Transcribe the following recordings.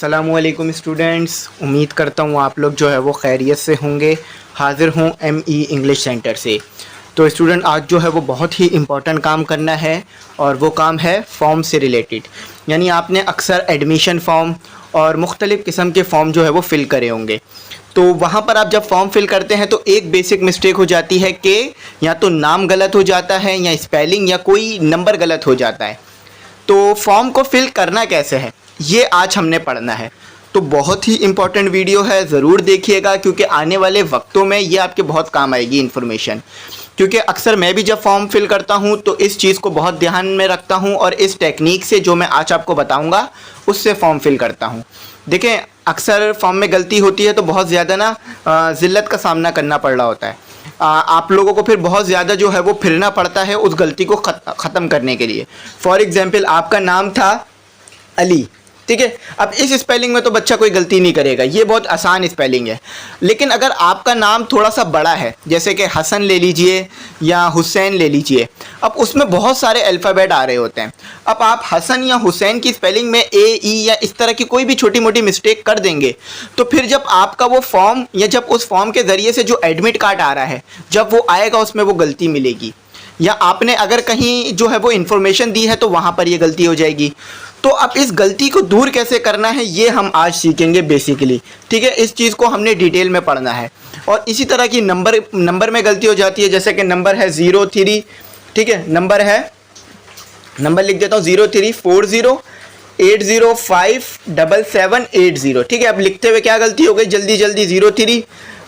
अस्सलामुअलैकुम स्टूडेंट्स, उम्मीद करता हूँ आप लोग जो है वो खैरियत से होंगे। हाज़िर हूँ ME इंग्लिश सेंटर से। तो स्टूडेंट, आज जो है वो बहुत ही इम्पोर्टेंट काम करना है और वो काम है फॉर्म से रिलेटेड। यानी आपने अक्सर एडमिशन फ़ॉर्म और मुख्तलिफ़ किस्म के फ़ॉर्म जो है वो फ़िल करे होंगे। तो वहाँ पर आप जब फॉर्म फिल करते हैं तो एक बेसिक मिस्टेक हो जाती है कि या तो नाम गलत हो जाता है या स्पेलिंग या कोई नंबर गलत हो जाता है। तो फॉर्म को फिल करना कैसे है, ये आज हमने पढ़ना है। तो बहुत ही इम्पोर्टेंट वीडियो है, ज़रूर देखिएगा क्योंकि आने वाले वक्तों में ये आपके बहुत काम आएगी इन्फॉर्मेशन। क्योंकि अक्सर मैं भी जब फॉर्म फिल करता हूँ तो इस चीज़ को बहुत ध्यान में रखता हूँ और इस टेक्निक से जो मैं आज आपको बताऊँगा उससे फॉर्म फिल करता हूँ। देखें, अक्सर फॉर्म में गलती होती है तो बहुत ज़्यादा ना ज़िल्लत का सामना करना पड़ रहा होता है। आप लोगों को फिर बहुत ज़्यादा जो है वो फिरना पड़ता है उस गलती को ख़त्म करने के लिए। फॉर एग्ज़ाम्पल, आपका नाम था अली, ठीक है। अब इस स्पेलिंग में तो बच्चा कोई गलती नहीं करेगा, ये बहुत आसान स्पेलिंग है। लेकिन अगर आपका नाम थोड़ा सा बड़ा है, जैसे कि हसन ले लीजिए या हुसैन ले लीजिए, अब उसमें बहुत सारे अल्फ़ाबेट आ रहे होते हैं। अब आप हसन या हुसैन की स्पेलिंग में AE या इस तरह की कोई भी छोटी मोटी मिस्टेक कर देंगे तो फिर जब आपका वो फॉर्म या जब उस फॉर्म के ज़रिए से जो एडमिट कार्ड आ रहा है जब वो आएगा उसमें वो गलती मिलेगी, या आपने अगर कहीं जो है वो इन्फॉर्मेशन दी है तो वहाँ पर ये गलती हो जाएगी। तो अब इस गलती को दूर कैसे करना है ये हम आज सीखेंगे बेसिकली, ठीक है। इस चीज़ को हमने डिटेल में पढ़ना है। और इसी तरह की नंबर में गलती हो जाती है, जैसे कि नंबर है 03, ठीक है। नंबर लिख देता हूँ 0340805778, ठीक है। अब लिखते हुए क्या गलती हो गई, जल्दी 03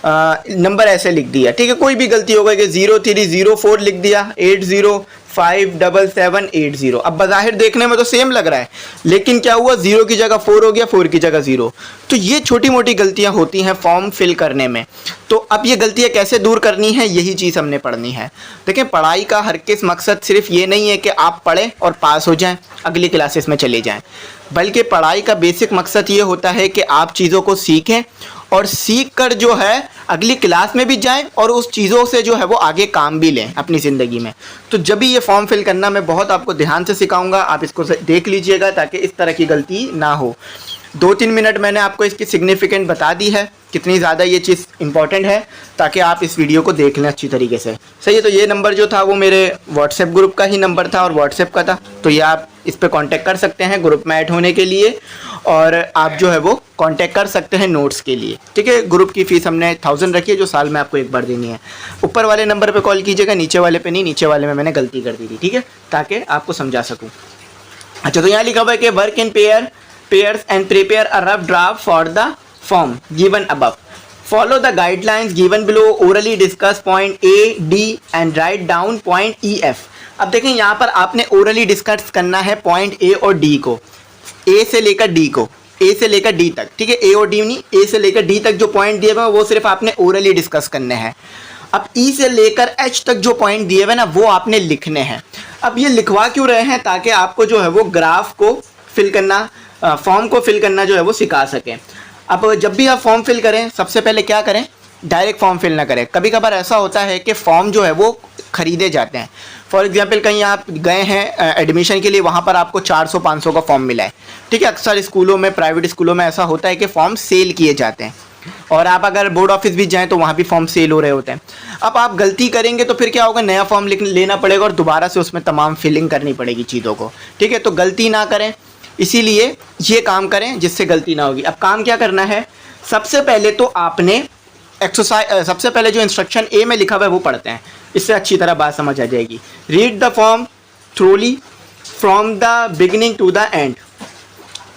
नंबर ऐसे लिख दिया, ठीक है। कोई भी गलती हो गई कि 0304 लिख दिया, 805778। अब बज़ाहिर देखने में तो सेम लग रहा है, लेकिन क्या हुआ, 0 की जगह 4 हो गया, 4 की जगह 0। तो ये छोटी मोटी गलतियां होती हैं फॉर्म फिल करने में। तो अब ये गलतियां कैसे दूर करनी है, यही चीज़ हमने पढ़नी है। देखें, पढ़ाई का हर किस मकसद सिर्फ ये नहीं है कि आप पढ़ें और पास हो जाएं, अगली क्लासेस में चले जाएं, बल्कि पढ़ाई का बेसिक मकसद ये होता है कि आप चीज़ों को सीखें और सीख कर जो है अगली क्लास में भी जाएं और उस चीज़ों से जो है वो आगे काम भी लें अपनी ज़िंदगी में। तो जब भी ये फॉर्म फिल करना मैं बहुत आपको ध्यान से सिखाऊंगा, आप इसको देख लीजिएगा ताकि इस तरह की गलती ना हो। 2-3 मिनट मैंने आपको इसकी सिग्निफिकेंट बता दी है, कितनी ज़्यादा ये चीज़ इंपॉर्टेंट है, ताकि आप इस वीडियो को देख लें अच्छी तरीके से। सही है। तो ये नंबर जो था वो मेरे व्हाट्सएप ग्रुप का ही नंबर था और व्हाट्सएप का था, तो ये आप इस पर कांटेक्ट कर सकते हैं ग्रुप में ऐड होने के लिए, और आप जो है वो कांटेक्ट कर सकते हैं नोट्स के लिए, ठीक है। ग्रुप की फ़ीस हमने 1000 रखी है जो साल में आपको एक बार देनी है। ऊपर वाले नंबर पे कॉल कीजिएगा, नीचे वाले पे नहीं, नीचे वाले में मैंने गलती कर दी थी, ठीक है, ताकि आपको समझा सकूँ। अच्छा, तो यहाँ लिखा हुआ है कि work in pairs and prepare a rough draft for the form given above. Follow the guidelines given below. Orally discuss point A, D and write down point E, F. अब देखें, यहाँ पर आपने ओरली डिस्कस करना है point A और D को, A से लेकर D को, A से लेकर D तक, ठीक है। A और D नहीं, A से लेकर D तक जो पॉइंट दिए हुए हैं वो सिर्फ आपने ओरली डिस्कस करने हैं। अब E से लेकर H तक जो पॉइंट दिए हुए ना वो आपने लिखने हैं। अब ये लिखवा क्यों रहे हैं, ताकि आपको जो है वो ग्राफ को फिल करना, फॉर्म को फिल करना जो है वो सिखा सकें। अब जब भी आप फॉर्म फिल करें सबसे पहले क्या करें, डायरेक्ट फॉर्म फिल ना करें। कभी कभार ऐसा होता है कि फॉर्म जो है वो ख़रीदे जाते हैं। फॉर एग्जांपल, कहीं आप गए हैं एडमिशन के लिए, वहाँ पर आपको 400-500 का फॉर्म मिला है, ठीक है। अक्सर स्कूलों में, प्राइवेट स्कूलों में ऐसा होता है कि फ़ॉर्म सेल किए जाते हैं, और आप अगर बोर्ड ऑफिस भी जाएँ तो वहाँ भी फॉर्म सेल हो रहे होते हैं। अब आप गलती करेंगे तो फिर क्या होगा, नया फॉर्म लेना पड़ेगा और दोबारा से उसमें तमाम फिलिंग करनी पड़ेगी चीज़ों को, ठीक है। तो गलती ना करें, इसीलिए ये काम करें जिससे गलती ना होगी। अब काम क्या करना है, सबसे पहले तो आपने एक्सरसाइज, सबसे पहले जो इंस्ट्रक्शन A में लिखा हुआ है वो पढ़ते हैं, इससे अच्छी तरह बात समझ आ जाएगी। Read the form thoroughly from the beginning to the end.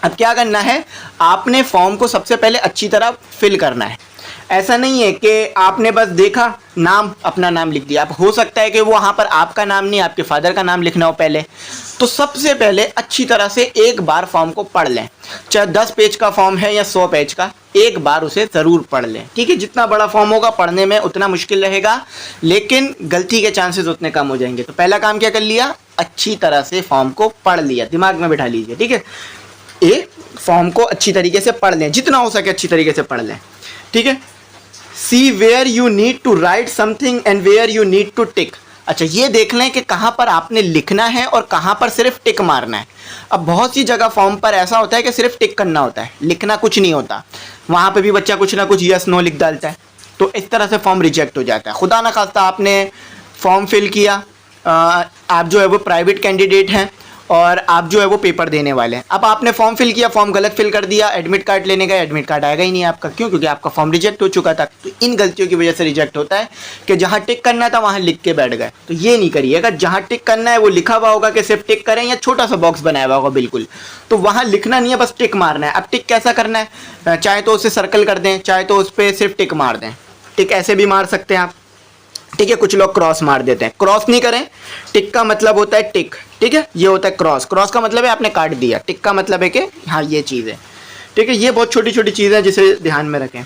अब क्या करना है, आपने फॉर्म को सबसे पहले अच्छी तरह फिल करना है। ऐसा नहीं है कि आपने बस देखा, नाम, अपना नाम लिख दिया। अब हो सकता है कि वो वहाँ पर आपका नाम नहीं, आपके फादर का नाम लिखना हो पहले। तो सबसे पहले अच्छी तरह से एक बार फॉर्म को पढ़ लें, चाहे 10 पेज का फॉर्म है या 100 पेज का, एक बार उसे ज़रूर पढ़ लें, ठीक है। जितना बड़ा फॉर्म होगा पढ़ने में उतना मुश्किल रहेगा, लेकिन गलती के चांसेस उतने कम हो जाएंगे। तो पहला काम क्या कर लिया, अच्छी तरह से फॉर्म को पढ़ लिया, दिमाग में बिठा लीजिए, ठीक है। फॉर्म को अच्छी तरीके से पढ़ लें, जितना हो सके अच्छी तरीके से पढ़ लें, ठीक है। See where you need to write something and where you need to tick. अच्छा, ये देख लें कि कहाँ पर आपने लिखना है और कहाँ पर सिर्फ टिक मारना है। अब बहुत सी जगह फॉर्म पर ऐसा होता है कि सिर्फ टिक करना होता है, लिखना कुछ नहीं होता, वहाँ पे भी बच्चा कुछ ना कुछ यस नो लिख डालता है, तो इस तरह से फॉर्म रिजेक्ट हो जाता है। खुदा ना खास्ता आपने फॉर्म फिल किया, आप जो है वो प्राइवेट कैंडिडेट हैं और आप जो है वो पेपर देने वाले हैं, अब आपने फॉर्म फिल किया, फॉर्म गलत फिल कर दिया, एडमिट कार्ड लेने गए, एडमिट कार्ड आएगा ही नहीं आपका, क्यों? क्योंकि आपका फॉर्म रिजेक्ट हो चुका था। तो इन गलतियों की वजह से रिजेक्ट होता है कि जहाँ टिक करना था वहाँ लिख के बैठ गए। तो ये नहीं करिएगा, जहाँ टिक करना है वो लिखा हुआ होगा कि सिर्फ टिक करें, या छोटा सा बॉक्स बनाया हुआ होगा बिल्कुल, तो वहाँ लिखना नहीं है, बस टिक मारना है। अब टिक कैसा करना है, चाहे तो उसे सर्कल कर दें, चाहे तो उस पर सिर्फ टिक मार दें। टिक ऐसे भी मार सकते हैं आप, ठीक है। कुछ लोग क्रॉस मार देते हैं, क्रॉस नहीं करें। टिक का मतलब होता है टिक, ठीक है, ये होता है क्रॉस। क्रॉस का मतलब है आपने काट दिया, टिक का मतलब है कि हाँ ये चीज़ है, ठीक है। ये बहुत छोटी छोटी चीज़ें हैं जिसे ध्यान में रखें।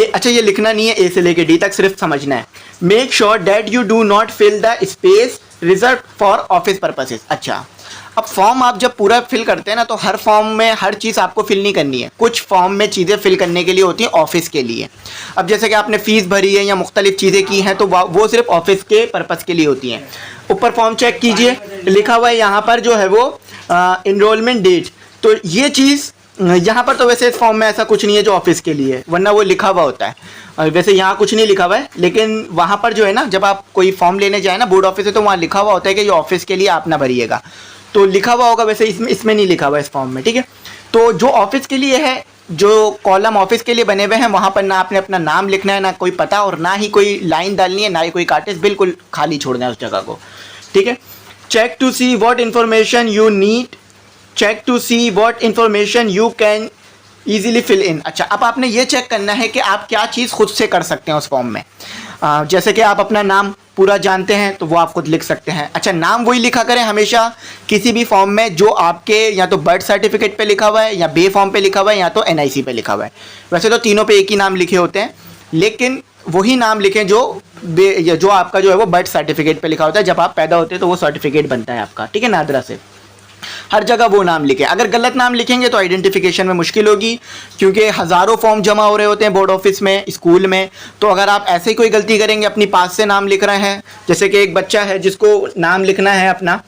अच्छा, ये लिखना नहीं है, ए से लेके डी तक सिर्फ समझना है। Make sure that you do not fill the space reserved for office purposes. अच्छा, अब फॉर्म आप जब पूरा फिल करते हैं ना, तो हर फॉर्म में हर चीज़ आपको फिल नहीं करनी है। कुछ फॉर्म में चीज़ें फिल करने के लिए होती हैं ऑफिस के लिए। अब जैसे कि आपने फ़ीस भरी है या मुख्तलिफ चीज़ें की हैं, तो वो सिर्फ ऑफिस के पर्पज़ के लिए होती हैं। ऊपर फॉर्म चेक कीजिए, लिखा हुआ है यहाँ पर जो है वो इनरोलमेंट डेट। तो ये चीज़ यहाँ पर तो वैसे इस फॉर्म में ऐसा कुछ नहीं है जो ऑफिस के लिए है, वरना वो लिखा हुआ होता है। वैसे यहाँ कुछ नहीं लिखा हुआ है, लेकिन वहाँ पर जो है ना, जब आप कोई फॉर्म लेने जाए ना बोर्ड ऑफिस से, तो वहाँ लिखा हुआ होता है कि ये ऑफिस के लिए आप ना भरिएगा, तो लिखा हुआ होगा। वैसे इसमें नहीं लिखा हुआ इस फॉर्म में, ठीक है। तो जो ऑफिस के लिए है, जो कॉलम ऑफिस के लिए बने हुए हैं, वहाँ पर ना आपने अपना नाम लिखना है, ना कोई पता, और ना ही कोई लाइन डालनी है, ना ही कोई काटेज, बिल्कुल खाली छोड़ना है उस जगह को, ठीक है। Check to see what information you need, check to see what information you can easily fill in. अच्छा, अब आपने ये चेक करना है कि आप क्या चीज़ खुद से कर सकते हैं उस फॉर्म में। जैसे कि आप अपना नाम पूरा जानते हैं तो वो आप खुद लिख सकते हैं। अच्छा, नाम वही लिखा करें हमेशा किसी भी फॉर्म में जो आपके या तो बर्थ सर्टिफिकेट पे लिखा हुआ है, या बे फॉर्म पे लिखा हुआ है, या तो एनआईसी पे लिखा हुआ है। वैसे तो तीनों पे एक ही नाम लिखे होते हैं, लेकिन वही नाम लिखें जो आपका जो है वो बर्थ सर्टिफिकेट पे लिखा होता है। जब आप पैदा होते हैं तो वो सर्टिफिकेट बनता है आपका, ठीक है, नादरा से। हर जगह वो नाम लिखें। अगर गलत नाम लिखेंगे तो आइडेंटिफिकेशन में मुश्किल होगी, क्योंकि हज़ारों फॉर्म जमा हो रहे होते हैं बोर्ड ऑफिस में, स्कूल में। तो अगर आप ऐसे ही कोई गलती करेंगे, अपनी पास से नाम लिख रहे हैं, जैसे कि एक बच्चा है जिसको नाम लिखना है अपना,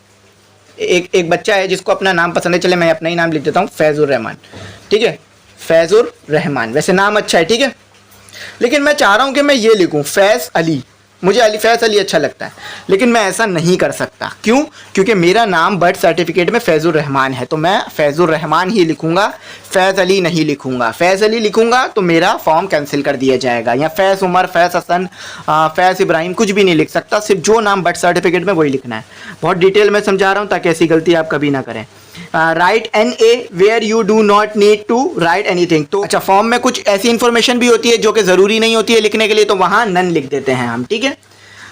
एक बच्चा है जिसको अपना नाम पसंद है, चले मैं अपना ही नाम लिख देता हूँ, फैज़ुर रहमान, ठीक है, फैज़ुर रहमान। वैसे नाम अच्छा है, ठीक है, लेकिन मैं चाह रहा हूँ कि मैं ये लिखूँ फैज़ अली, मुझे फैज़ अली अच्छा लगता है, लेकिन मैं ऐसा नहीं कर सकता। क्यों? क्योंकि मेरा नाम बर्थ सर्टिफिकेट में फैज़ुर रहमान है, तो मैं फैज़ुर रहमान ही लिखूंगा, फैज़ अली नहीं लिखूंगा। फैज़ अली लिखूंगा तो मेरा फॉर्म कैंसिल कर दिया जाएगा। या फैज़ उमर, फैज़ हसन, फैज़ इब्राहिम, कुछ भी नहीं लिख सकता, सिर्फ जो नाम बर्थ सर्टिफिकेट में वही लिखना है। बहुत डिटेल में समझा रहा हूँ ताकि ऐसी गलती आप कभी ना करें। Write NA where you do not need to write anything. तो अच्छा, फॉर्म में कुछ ऐसी इन्फॉर्मेशन भी होती है जो कि ज़रूरी नहीं होती है लिखने के लिए, तो वहाँ नन लिख देते हैं हम, ठीक है।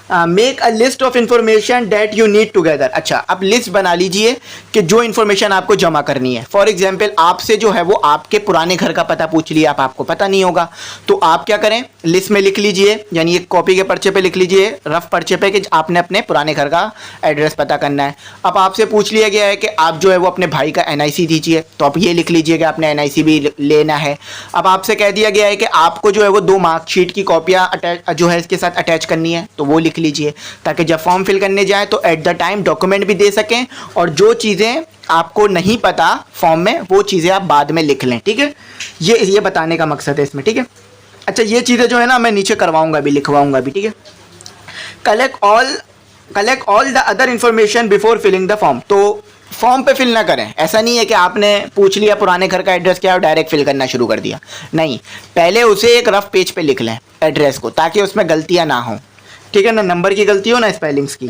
Make a list of information that you need together. अच्छा, अब लिस्ट बना लीजिए कि जो इन्फॉर्मेशन आपको जमा करनी है। फॉर एग्जाम्पल, आपसे जो है वो आपके पुराने घर का पता पूछ लिया, आपको पता नहीं होगा, तो आप क्या करें, लिस्ट में लिख लीजिए, यानी एक कॉपी के पर्चे पे लिख लीजिए, रफ पर्चे पे, कि आपने अपने पुराने घर का एड्रेस पता करना है। अब आपसे पूछ लिया गया है कि आप जो है वो अपने भाई का NIC दीजिए, तो आप ये लिख लीजिए कि आपने NIC भी लेना है। अब आपसे कह दिया गया है कि आपको जो है वो 2 मार्कशीट की कॉपियाँ जो है इसके साथ अटैच करनी है, तो वो लिख लीजिए, ताकि जब फॉर्म फिल करने जाए तो एट द टाइम डॉक्यूमेंट भी दे सकें, और जो चीज़ें आपको नहीं पता फॉर्म में वो चीज़ें आप बाद में लिख लें, ठीक है। ये बताने का मकसद है इसमें, ठीक है। अच्छा, ये चीज़ें जो है ना मैं नीचे करवाऊंगा भी, लिखवाऊंगा भी, ठीक है। Collect all the other information before filling the form. तो फॉर्म पे फिल ना करें। ऐसा नहीं है कि आपने पूछ लिया पुराने घर का एड्रेस क्या है और डायरेक्ट फिल करना शुरू कर दिया, नहीं, पहले उसे एक रफ पेज पे लिख लें एड्रेस को, ताकि उसमें गलतियाँ ना हों, ठीक है, ना नंबर की गलती हो ना स्पेलिंग्स की।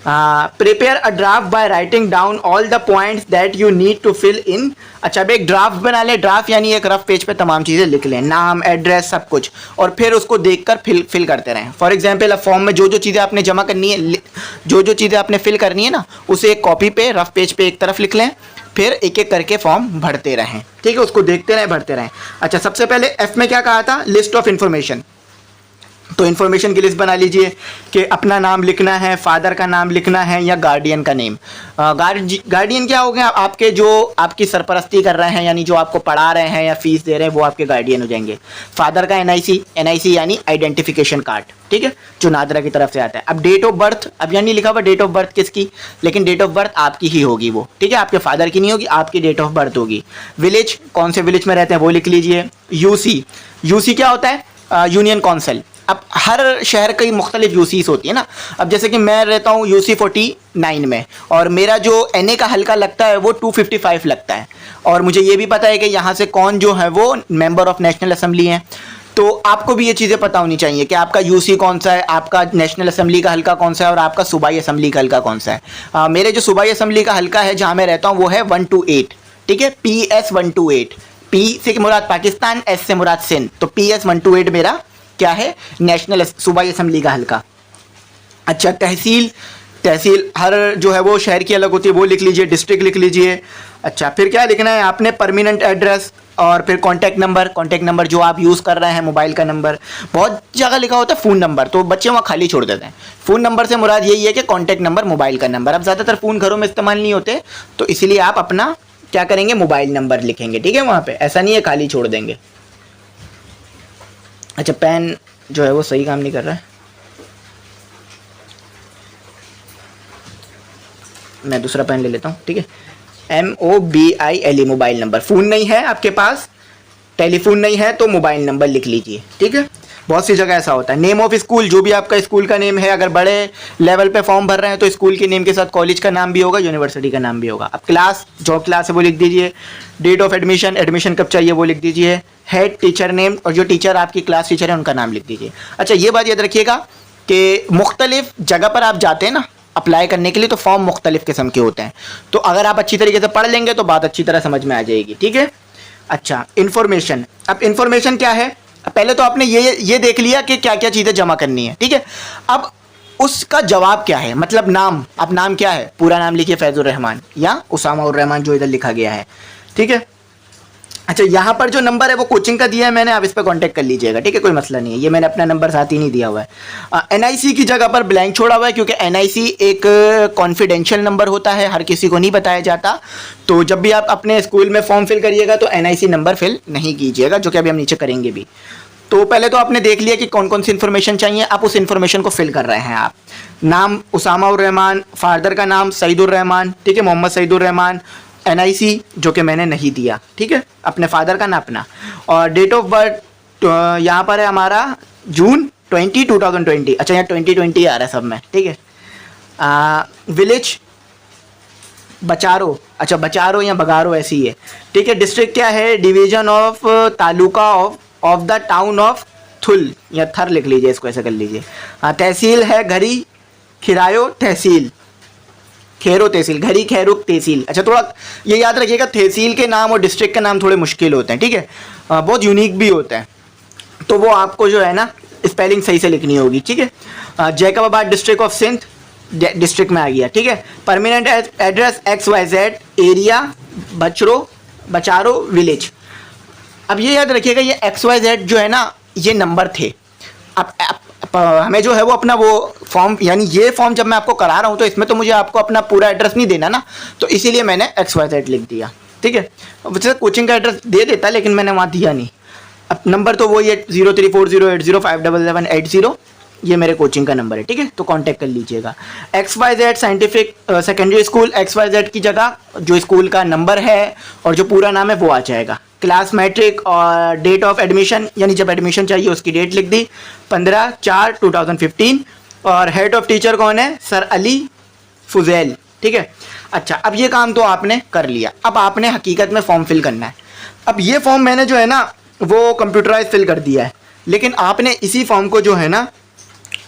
Prepare a draft by writing down all the points that you need to fill in. अच्छा, अब एक ड्राफ्ट बना लें, ड्राफ्ट यानी एक रफ पेज पे तमाम चीज़ें लिख लें, नाम, एड्रेस, सब कुछ, और फिर उसको देखकर फिल करते रहें। फॉर एग्जांपल, अब फॉर्म में जो चीज़ें आपने जमा करनी है, जो चीज़ें आपने फिल करनी है ना, उसे एक कॉपी पे, रफ पेज पे एक तरफ लिख लें, फिर एक एक करके फॉर्म भरते रहें, ठीक है, उसको देखते रहें, भरते रहें। अच्छा, सबसे पहले F में क्या कहा था, लिस्ट ऑफ इन्फॉर्मेशन। तो इन्फॉर्मेशन की लिस्ट बना लीजिए कि अपना नाम लिखना है, फादर का नाम लिखना है या गार्डियन का नेम। गार्डियन क्या हो गया, आपके जो आपकी सरपरस्ती कर रहे हैं यानी जो आपको पढ़ा रहे हैं या फीस दे रहे हैं वो आपके गार्डियन हो जाएंगे। फादर का एनआईसी यानी आइडेंटिफिकेशन कार्ड, ठीक है, जो नादरा की तरफ से आता है। अब डेट ऑफ बर्थ, अब यहाँ नहीं लिखा हुआ डेट ऑफ बर्थ किसकी, लेकिन डेट ऑफ बर्थ आपकी ही होगी वो, ठीक है, आपके फादर की नहीं होगी, आपकी डेट ऑफ बर्थ होगी। विलेज, कौन से विलेज में रहते हैं वो लिख लीजिए। यूसी क्या होता है, यूनियन काउंसिल। अब हर शहर की मुख्तलिफ यूसीस होती है ना। अब जैसे कि मैं रहता हूँ यूसी 49 में और मेरा जो एनए का हल्का लगता है वो 255 लगता है, और मुझे ये भी पता है कि यहाँ से कौन जो है वो मेंबर ऑफ नेशनल असेंबली हैं। तो आपको भी ये चीज़ें पता होनी चाहिए कि आपका यूसी कौन सा है, आपका नेशनल असेंबली का हल्का कौन सा है और आपका सूबाई असेंबली का हल्का कौन सा है। मेरे जो सूबाई असेंबली का हल्का है जहाँ मैं रहता हूँ वो है 128, ठीक है, PS 128। पी से मुराद पाकिस्तान, एस से मुराद सिंध, तो PS 128 मेरा क्या है, नेशनल सूबाई असेंबली का हल्का। अच्छा, तहसील हर जो है वो शहर की अलग होती है, वो लिख लीजिए। डिस्ट्रिक्ट लिख लीजिए। अच्छा, फिर क्या लिखना है आपने, परमानेंट एड्रेस और फिर कॉन्टैक्ट नंबर जो आप यूज़ कर रहे हैं, मोबाइल का नंबर। बहुत जगह लिखा होता है फ़ोन नंबर, तो बच्चे वहाँ खाली छोड़ देते हैं। फ़ोन नंबर से मुराद यही है कि कॉन्टैक्ट नंबर, मोबाइल का नंबर। अब ज़्यादातर फ़ोन घरों में इस्तेमाल नहीं होते, तो इसलिए आप अपना क्या करेंगे, मोबाइल नंबर लिखेंगे, ठीक है, वहाँ पर ऐसा नहीं है खाली छोड़ देंगे। अच्छा, पेन जो है वो सही काम नहीं कर रहा है, मैं दूसरा पेन ले लेता हूँ, ठीक है। MOBILE mobile number. फ़ोन नहीं है आपके पास, टेलीफोन नहीं है, तो मोबाइल नंबर लिख लीजिए, ठीक है। बहुत सी जगह ऐसा होता है। नेम ऑफ स्कूल, जो भी आपका स्कूल का नेम है, अगर बड़े लेवल पे फॉर्म भर रहे हैं तो स्कूल के नेम के साथ कॉलेज का नाम भी होगा, यूनिवर्सिटी का नाम भी होगा। अब क्लास, जो क्लास है वो लिख दीजिए। डेट ऑफ एडमिशन कब चाहिए वो लिख दीजिए। हेड टीचर नेम, और जो टीचर आपकी क्लास टीचर है उनका नाम लिख दीजिए। अच्छा, ये बात याद रखिएगा कि मुख्तलिफ जगह पर आप जाते हैं ना अप्लाई करने के लिए, तो फॉर्म मुख्तलिफ किस्म के होते हैं, तो अगर आप अच्छी तरीके से पढ़ लेंगे तो बात अच्छी तरह समझ में आ जाएगी, ठीक है। अच्छा, इन्फॉर्मेशन। अब इन्फॉर्मेशन क्या है, पहले तो आपने ये देख लिया कि क्या क्या चीज़ें जमा करनी है, ठीक है। अब उसका जवाब क्या है, मतलब नाम। अब नाम क्या है, पूरा नाम लिखिए, फैजुर रहमान या उसामा उर रहमान जो इधर लिखा गया है, ठीक है। अच्छा, यहाँ पर जो नंबर है वो कोचिंग का दिया है मैंने, आप इस पर कांटेक्ट कर लीजिएगा, ठीक है, कोई मसला नहीं है। ये मैंने अपना नंबर साथ ही नहीं दिया हुआ है। NIC की जगह पर ब्लैंक छोड़ा हुआ है, क्योंकि NIC एक कॉन्फिडेंशियल नंबर होता है, हर किसी को नहीं बताया जाता। तो जब भी आप अपने स्कूल में फॉर्म फिल करिएगा तो NIC नंबर फिल नहीं कीजिएगा, जो कि अभी हम नीचे करेंगे भी। तो पहले तो आपने देख लिया कि कौन कौन सी इन्फॉर्मेशन चाहिए, आप उस इन्फॉर्मेशन को फिल कर रहे हैं। आप नाम उसामा उर रहमान, फादर का नाम सईदुर रहमान, ठीक है, मोहम्मद सईदुर रहमान। NIC जो कि मैंने नहीं दिया, ठीक है, अपने फादर का ना अपना। और डेट ऑफ बर्थ यहाँ पर है हमारा जून 2020। अच्छा, यहाँ 2020 आ रहा है सब में, ठीक है। विलेज बचारो, अच्छा बचारो या बगारो ऐसी है, ठीक है। डिस्ट्रिक्ट क्या है, division of taluka of the town of Thul या थर लिख लीजिए, इसको ऐसे कर लीजिए। तहसील है घरी खिरायो तहसील, खेरो तहसील, घरी खैरुक तहसील। अच्छा, थोड़ा ये याद रखिएगा, तहसील के नाम और डिस्ट्रिक्ट के नाम थोड़े मुश्किल होते हैं, ठीक है, बहुत यूनिक भी होते हैं, तो वो आपको जो है ना स्पेलिंग सही से लिखनी होगी, ठीक है। Jacobabad district of Sindh district में आ गया, ठीक है। Permanent address XYZ area Bacharo village. अब ये याद रखिएगा, ये XYZ जो है ना ये नंबर थे। अब हमें जो है वो अपना वो फॉर्म, यानी ये फॉर्म जब मैं आपको करा रहा हूँ तो इसमें तो मुझे आपको अपना पूरा एड्रेस नहीं देना ना, तो इसीलिए मैंने XYZ लिख दिया, ठीक है। वैसे कोचिंग का एड्रेस दे देता, लेकिन मैंने वहाँ दिया नहीं। अब नंबर तो वही है 034080577780, ये मेरे कोचिंग का नंबर है, ठीक है, तो कांटेक्ट कर लीजिएगा। XYZ scientific secondary school, XYZ की जगह जो स्कूल का नंबर है और जो पूरा नाम है वो आ जाएगा। क्लास मैट्रिक और डेट ऑफ एडमिशन, यानी जब एडमिशन चाहिए उसकी डेट लिख दी 15/4/2015। और हेड ऑफ टीचर कौन है, सर अली फुजैल, ठीक है। अच्छा, अब ये काम तो आपने कर लिया, अब आपने हकीकत में फॉर्म फिल करना है। अब ये फॉर्म मैंने जो है ना वो कंप्यूटराइज फिल कर दिया है, लेकिन आपने इसी फॉर्म को जो है ना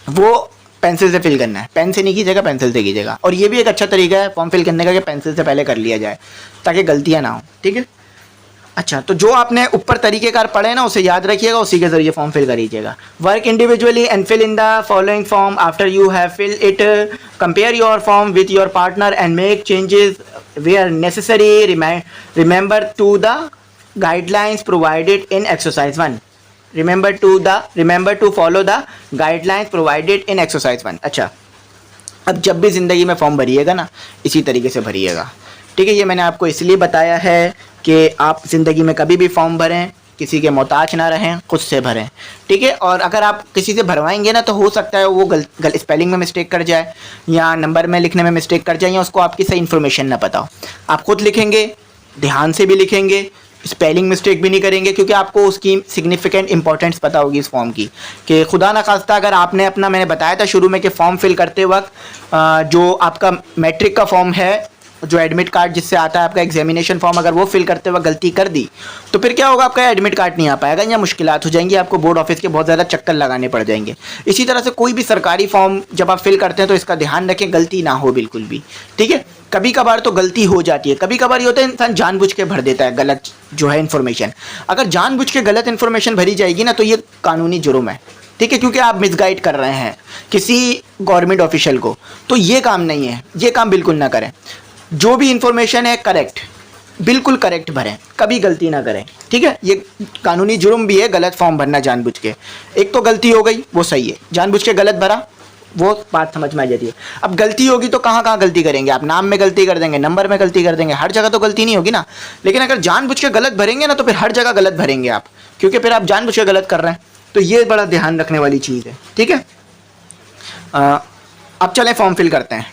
वो पेंसिल से फिल करना है, पेन से नहीं कीजिएगा, पेंसिल से कीजिएगा। और ये भी एक अच्छा तरीका है फॉर्म फिल करने का कि पेंसिल से पहले कर लिया जाए ताकि गलतियाँ ना हो, ठीक है। अच्छा, तो जो आपने ऊपर तरीक़ेकार पढ़े ना उसे याद रखिएगा, उसी के ज़रिए फॉर्म फिल करीजिएगा। Work individually and fill in the following form after you have fill it, compare your form with your partner and make changes where necessary, remember to the guidelines provided in exercise 1। Remember to follow the guidelines provided in exercise 1। अच्छा, अब जब भी ज़िंदगी में form भरिएगा ना, इसी तरीके से भरिएगा, ठीक है। ये मैंने आपको इसलिए बताया है कि आप ज़िंदगी में कभी भी फॉर्म भरें, किसी के मोहताज ना रहें, खुद से भरें, ठीक है। और अगर आप किसी से भरवाएंगे ना, तो हो सकता है वो स्पेलिंग में मिस्टेक कर जाए, या नंबर में लिखने में मिस्टेक कर जाए, या उसको आपकी सही इन्फॉर्मेशन ना पता हो। आप खुद लिखेंगे, ध्यान से भी लिखेंगे, स्पेलिंग मिस्टेक भी नहीं करेंगे, क्योंकि आपको उसकी सिग्निफिकेंट इंपॉर्टेंस पता होगी इस फॉर्म की, कि खुदा ना खास्ता अगर आपने अपना, मैंने बताया था शुरू में कि फॉर्म फिल करते वक्त जो आपका मैट्रिक का फॉर्म है, जो एडमिट कार्ड जिससे आता है आपका एग्जामिनेशन फॉर्म, अगर वो फिल करते वक्त गलती कर दी तो फिर क्या होगा, आपका एडमिट कार्ड नहीं आ पाएगा, या मुश्किलात हो जाएंगी, आपको बोर्ड ऑफिस के बहुत ज़्यादा चक्कर लगाने पड़ जाएंगे। इसी तरह से कोई भी सरकारी फॉर्म जब आप फिल करते हैं तो इसका ध्यान रखें, गलती ना हो बिल्कुल भी, ठीक है। कभी कभार तो गलती हो जाती है, कभी कभार ये होता है इंसान जानबूझ के भर देता है गलत जो है इन्फॉर्मेशन। अगर जानबूझ के गलत इन्फॉर्मेशन भरी जाएगी ना, तो ये कानूनी जुर्म है, ठीक है, क्योंकि आप मिसगाइड कर रहे हैं किसी गवर्नमेंट ऑफिशियल को। तो ये काम नहीं है, ये काम बिल्कुल ना करें। जो भी इंफॉर्मेशन है करेक्ट, बिल्कुल करेक्ट भरें, कभी गलती ना करें, ठीक है। ये कानूनी जुर्म भी है गलत फॉर्म भरना जानबूझ के। एक तो गलती हो गई वो सही है, जानबूझ के गलत भरा वो बात समझ में आ जाती है। अब गलती होगी तो कहाँ कहाँ गलती करेंगे आप, नाम में गलती कर देंगे, नंबर में गलती कर देंगे, हर जगह तो गलती नहीं होगी ना। लेकिन अगर जानबूझ के गलत भरेंगे ना, तो फिर हर जगह गलत भरेंगे आप, क्योंकि फिर आप जानबूझ के गलत कर रहे हैं। तो ये बड़ा ध्यान रखने वाली चीज़ है, ठीक है। अब चलें फॉर्म फिल करते हैं।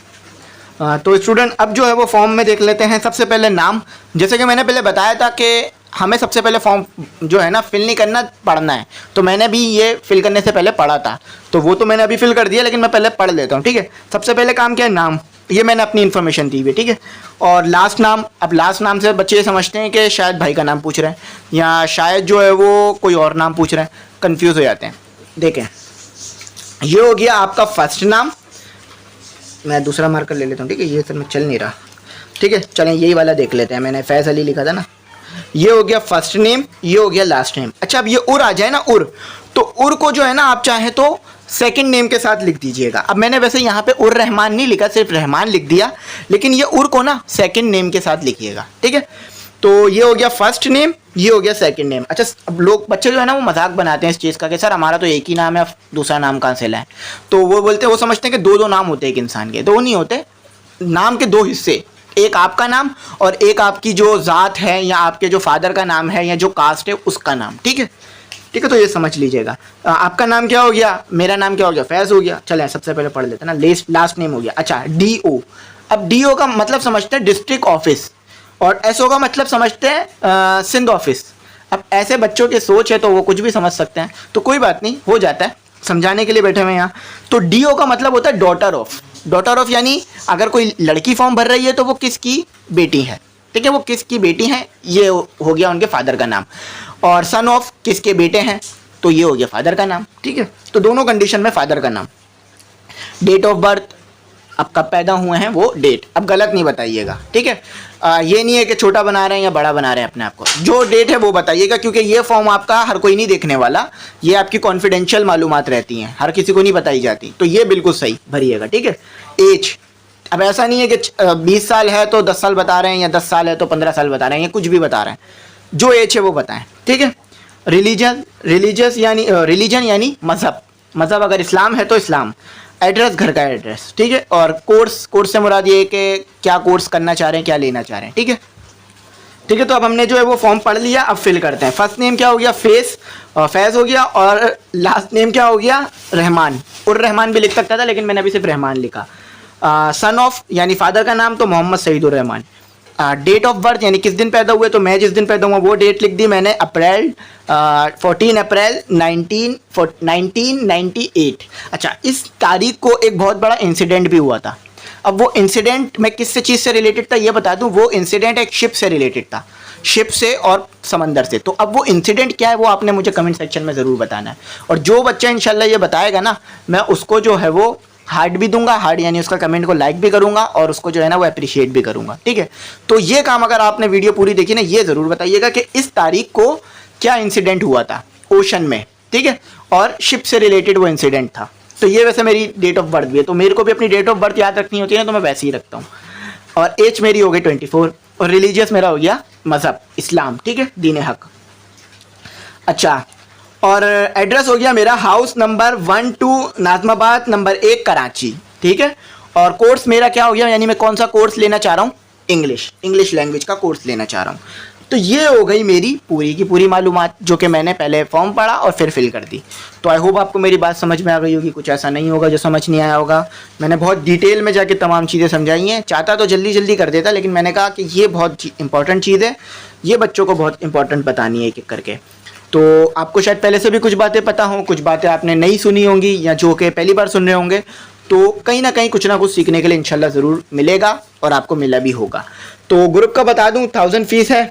तो स्टूडेंट अब जो है वो फॉर्म में देख लेते हैं। सबसे पहले नाम, जैसे कि मैंने पहले बताया था कि हमें सबसे पहले फॉर्म जो है ना फिल नहीं करना, पढ़ना है। तो मैंने भी ये फिल करने से पहले पढ़ा था, तो वो तो मैंने अभी फिल कर दिया, लेकिन मैं पहले पढ़ लेता हूँ, ठीक है। सबसे पहले काम क्या है, नाम, ये मैंने अपनी इन्फॉर्मेशन दी हुई है, ठीक है। और लास्ट नाम, अब लास्ट नाम से बच्चे समझते हैं कि शायद भाई का नाम पूछ रहे हैं, या शायद जो है वो कोई और नाम पूछ रहे हैं, कन्फ्यूज़ हो जाते हैं। देखें, ये हो गया आपका फर्स्ट नाम। मैं दूसरा मार्कर ले लेता हूँ, ठीक है, ये सर में चल नहीं रहा, ठीक है। चलें यही वाला देख लेते हैं, मैंने फैज़ अली लिखा था ना। ये हो गया फर्स्ट नेम, ये हो गया लास्ट नेम। अच्छा, अब ये उर आ जाए ना, उर, तो उर को जो है ना आप चाहें तो सेकंड नेम के साथ लिख दीजिएगा। अब मैंने वैसे यहाँ पे उर रहमान नहीं लिखा, सिर्फ रहमान लिख दिया, लेकिन ये उर को ना सेकंड नेम के साथ लिखिएगा, ठीक है। तो ये हो गया फर्स्ट नेम, ये हो गया सेकंड नेम। अच्छा, अब लोग बच्चे जो है ना वो मजाक बनाते हैं इस चीज़ का कि सर हमारा तो एक ही नाम है, दूसरा नाम कहाँ से लाएं। तो वो बोलते हैं, वो समझते हैं कि दो दो नाम होते हैं एक इंसान के। दो नहीं होते, नाम के दो हिस्से, एक आपका नाम और एक आपकी जो ज़ात है, या आपके जो फादर का नाम है, या जो कास्ट है उसका नाम, ठीक है, ठीक है। तो ये समझ लीजिएगा। आपका नाम क्या हो गया, मेरा नाम क्या हो गया, फैज़ हो गया। चलें सबसे पहले पढ़ लेते हैं ना, लास्ट नेम हो गया। अच्छा, DO, अब DO का मतलब समझते हैं डिस्ट्रिक्ट ऑफिस, और SO का मतलब समझते हैं सिंध ऑफिस। अब ऐसे बच्चों की सोच है तो वो कुछ भी समझ सकते हैं, तो कोई बात नहीं, हो जाता है, समझाने के लिए बैठे हुए हैं यहाँ। तो DO का मतलब होता है डॉटर ऑफ। डॉटर ऑफ यानी अगर कोई लड़की फॉर्म भर रही है तो वो किसकी बेटी है, ठीक है, वो किसकी बेटी है, ये हो गया उनके फादर का नाम। और सन ऑफ किसके बेटे हैं, तो ये हो गया फादर का नाम, ठीक है। तो दोनों कंडीशन में फादर का नाम। डेट ऑफ बर्थ, अब कब पैदा हुए हैं वो डेट, अब गलत नहीं बताइएगा, ठीक है। ये नहीं है कि छोटा बना रहे हैं या बड़ा बना रहे हैं अपने आप को, जो डेट है वो बताइएगा, क्योंकि ये फॉर्म आपका हर कोई नहीं देखने वाला, ये आपकी कॉन्फिडेंशियल मालूमात रहती हैं, हर किसी को नहीं बताई जाती, तो ये बिल्कुल सही भरिएगा, ठीक है। एज, अब ऐसा नहीं है कि 20 साल है तो 10 साल बता रहे हैं, या 10 साल है तो 15 साल बता रहे हैं, या कुछ भी बता रहे हैं, जो एज है वो बताएं, ठीक है। रिलीजन यानी मज़हब, मज़हब अगर इस्लाम है तो इस्लाम। एड्रेस, घर का एड्रेस, ठीक है। और कोर्स से मुराद ये कि क्या कोर्स करना चाह रहे हैं, क्या लेना चाह रहे हैं, ठीक है, ठीक है। तो अब हमने जो है वो फॉर्म पढ़ लिया, अब फिल करते हैं। फर्स्ट नेम क्या हो गया, फैज़ हो गया, और लास्ट नेम क्या हो गया, रहमान। उर रहमान भी लिख सकता था, लेकिन मैंने अभी सिर्फ रहमान लिखा। सन ऑफ यानी फादर का नाम, तो Mohammad Saidur Rahman. Date of birth यानी किस दिन पैदा हुए, तो मैं जिस दिन पैदा हुआ वो डेट लिख दी मैंने, 14 अप्रैल 1998। अच्छा, इस तारीख को एक बहुत बड़ा इंसिडेंट भी हुआ था। अब वो इंसिडेंट मैं किस चीज़ से रिलेटेड था ये बता दूं, वो इंसिडेंट एक शिप से रिलेटेड था, शिप से और समंदर से। तो अब वो इंसिडेंट क्या है वो आपने मुझे कमेंट सेक्शन में ज़रूर बताना है, और जो बच्चा इंशाल्लाह ये बताएगा ना, मैं उसको जो है वो हार्ट भी दूंगा, हार्ट यानी उसका कमेंट को लाइक भी करूंगा, और उसको जो है ना वो अप्रिशिएट भी करूंगा, ठीक है। तो ये काम अगर आपने वीडियो पूरी देखी ना, ये ज़रूर बताइएगा कि इस तारीख को क्या इंसिडेंट हुआ था ओशन में, ठीक है, और शिप से रिलेटेड वो इंसिडेंट था। तो ये वैसे मेरी डेट ऑफ बर्थ भी है, तो मेरे को भी अपनी डेट ऑफ बर्थ याद रखनी होती है ना, तो मैं वैसे ही रखता हूँ। और एज मेरी हो गई 24, और रिलीजियस मेरा हो गया मज़हब इस्लाम, ठीक है, दीन हक। अच्छा, और एड्रेस हो गया मेरा house number 12 Najmabad number 1 Karachi, ठीक है। और कोर्स मेरा क्या हो गया, यानी मैं कौन सा कोर्स लेना चाह रहा हूँ, इंग्लिश लैंग्वेज का कोर्स लेना चाह रहा हूँ। तो ये हो गई मेरी पूरी की पूरी मालूमात जो कि मैंने पहले फॉर्म पढ़ा और फिर फिल कर दी। तो आई होप आपको मेरी बात समझ में आ गई होगी, कुछ ऐसा नहीं होगा जो समझ नहीं आया होगा। मैंने बहुत डिटेल में जाके तमाम चीज़ें समझाई हैं, चाहता तो जल्दी जल्दी कर देता, लेकिन मैंने कहा कि ये बहुत इंपॉर्टेंट चीज़ है, ये बच्चों को बहुत इंपॉर्टेंट बतानी है एक एक करके। तो आपको शायद पहले से भी कुछ बातें पता हों, कुछ बातें आपने नहीं सुनी होंगी या जो कि पहली बार सुन रहे होंगे, तो कहीं ना कहीं कुछ ना कुछ सीखने के लिए इंशाल्लाह ज़रूर मिलेगा और आपको मिला भी होगा। तो ग्रुप का बता दूं 1000 फीस है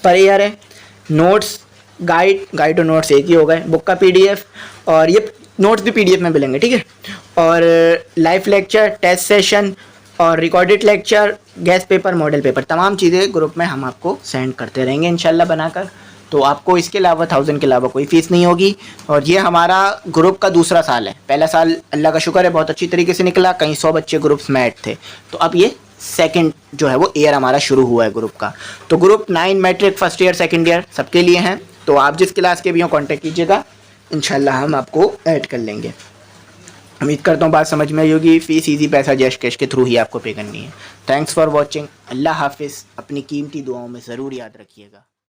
पर ईयर है। नोट्स गाइड और नोट्स एक ही हो गए, बुक का पीडीएफ, और ये नोट्स भी पीडीएफ में मिलेंगे, ठीक है। और लाइव लेक्चर, टेस्ट सेशन और recorded lecture, guest paper, model paper, तमाम चीज़ें ग्रुप में हम आपको सेंड करते रहेंगे इंशाल्लाह बनाकर। तो आपको इसके अलावा 1000 के अलावा कोई फ़ीस नहीं होगी। और ये हमारा ग्रुप का दूसरा साल है। पहला साल अल्लाह का शुक्र है बहुत अच्छी तरीके से निकला, कहीं 100 बच्चे ग्रुप्स में ऐड थे। तो अब ये सेकंड जो है वो ईयर हमारा शुरू हुआ है ग्रुप का। तो group 9 matric first year second year सबके लिए हैं। तो आप जिस क्लास के भी हो कांटेक्ट कीजिएगा, इंशाल्लाह हम आपको ऐड कर लेंगे। उम्मीद करता हूँ बात समझ में आई होगी। फ़ीस ईजी पैसा जैश कैश के थ्रू ही आपको पे करनी है। Thanks for watching. अल्लाह हाफिज़। अपनी कीमती दुआओं में ज़रूर याद रखिएगा।